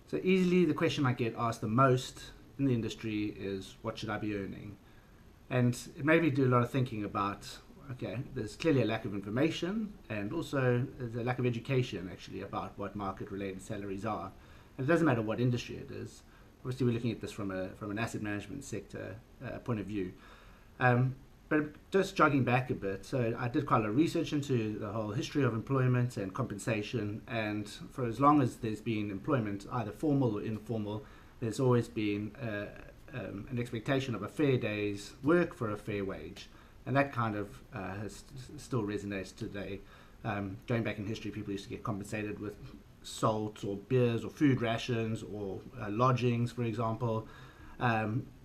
So easily the question I get asked the most in the industry is, what should I be earning? And it made me do a lot of thinking about, okay, there's clearly a lack of information, and also there's a lack of education actually about what market related salaries are. And it doesn't matter what industry it is. Obviously we're looking at this from an asset management sector point of view. But just jogging back a bit, so I did quite a lot of research into the whole history of employment and compensation, and for as long as there's been employment, either formal or informal, there's always been an expectation of a fair day's work for a fair wage. And that kind of still resonates today. Going back in history, people used to get compensated with salt or beers or food rations or lodgings, for example.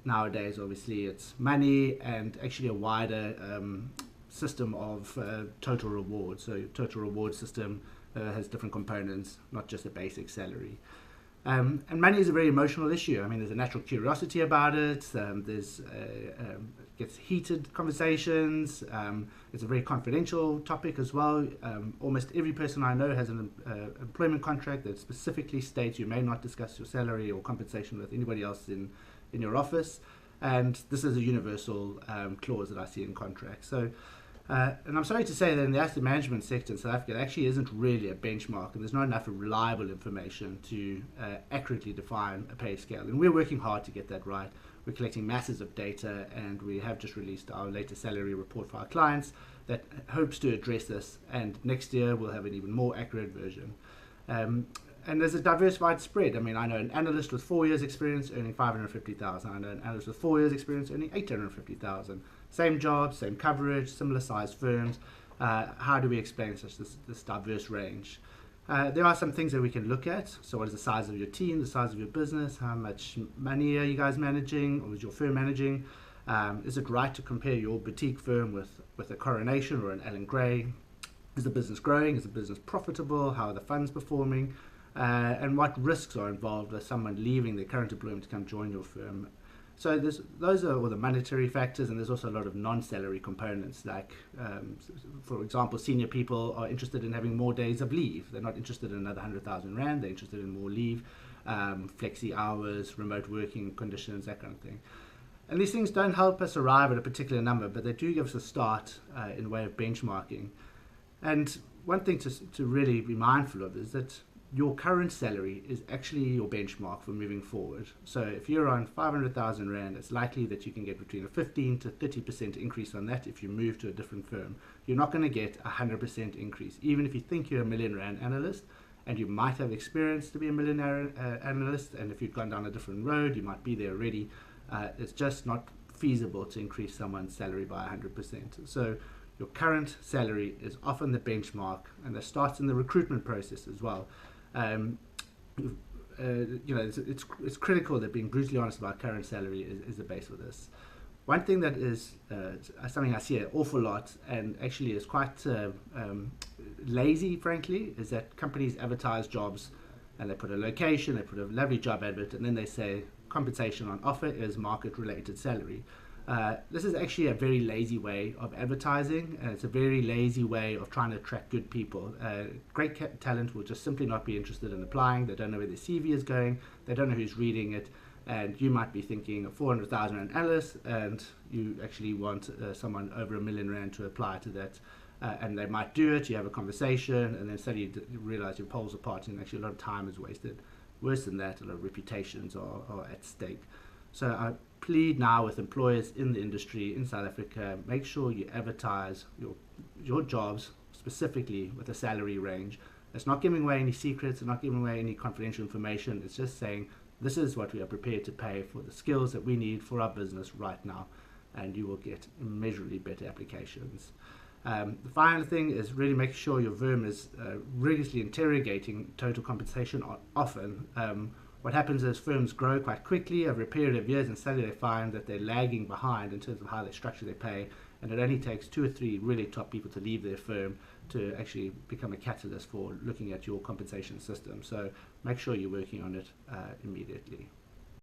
Nowadays, obviously, it's money and actually a wider system of total reward. So total reward system has different components, not just a basic salary. And money is a very emotional issue. I mean, there's a natural curiosity about it. Gets heated conversations. It's a very confidential topic as well. Almost every person I know has an employment contract that specifically states you may not discuss your salary or compensation with anybody else in your office. And this is a universal clause that I see in contracts. So, and I'm sorry to say that in the asset management sector in South Africa, it actually isn't really a benchmark, and there's not enough reliable information to accurately define a pay scale. And we're working hard to get that right. We're collecting masses of data, and we have just released our latest salary report for our clients that hopes to address this. And next year, we'll have an even more accurate version. And there's a diversified spread. I mean, I know an analyst with 4 years experience earning 550,000. I know an analyst with 4 years experience earning 850,000. Same job, same coverage, similar sized firms. How do we explain such this diverse range? There are some things that we can look at. So what is the size of your team, the size of your business? How much money are you guys managing, or is your firm managing? Is it right to compare your boutique firm with a Coronation or an Allen Gray? Is the business growing? Is the business profitable? How are the funds performing? And what risks are involved with someone leaving their current employment to come join your firm? So those are all the monetary factors, and there's also a lot of non-salary components, like, for example, senior people are interested in having more days of leave. They're not interested in another 100,000 Rand, they're interested in more leave, flexi hours, remote working conditions, that kind of thing. And these things don't help us arrive at a particular number, but they do give us a start in the way of benchmarking. And one thing to really be mindful of is that your current salary is actually your benchmark for moving forward. So if you're on 500,000 Rand, it's likely that you can get between a 15 to 30% increase on that if you move to a different firm. You're not going to get a 100% increase, even if you think you're a million Rand analyst, and you might have experience to be a millionaire analyst, and if you've gone down a different road, you might be there already. It's just not feasible to increase someone's salary by 100%. So your current salary is often the benchmark, and that starts in the recruitment process as well. It's critical that being brutally honest about current salary is the base for this. One thing that is something I see an awful lot, and actually is quite lazy, frankly, is that companies advertise jobs and they put a location, they put a lovely job advert, and then they say compensation on offer is market related salary. This is actually a very lazy way of advertising, and it's a very lazy way of trying to attract good people. Great talent will just simply not be interested in applying. They don't know where their CV is going. They don't know who's reading it. And you might be thinking a 400,000 Rand analyst, and you actually want someone over R1 million to apply to that. And they might do it. You have a conversation, and then suddenly you realize your poles apart, and actually a lot of time is wasted. Worse than that, a lot of reputations are at stake. So I plead now with employers in the industry in South Africa, make sure you advertise your jobs specifically with a salary range. It's not giving away any secrets, it's not giving away any confidential information. It's just saying this is what we are prepared to pay for the skills that we need for our business right now, and you will get immeasurably better applications. The final thing is really making sure your firm is rigorously interrogating total compensation often. What happens is firms grow quite quickly over a period of years, and suddenly they find that they're lagging behind in terms of how they structure their pay, and it only takes 2 or 3 really top people to leave their firm to actually become a catalyst for looking at your compensation system. So make sure you're working on it immediately.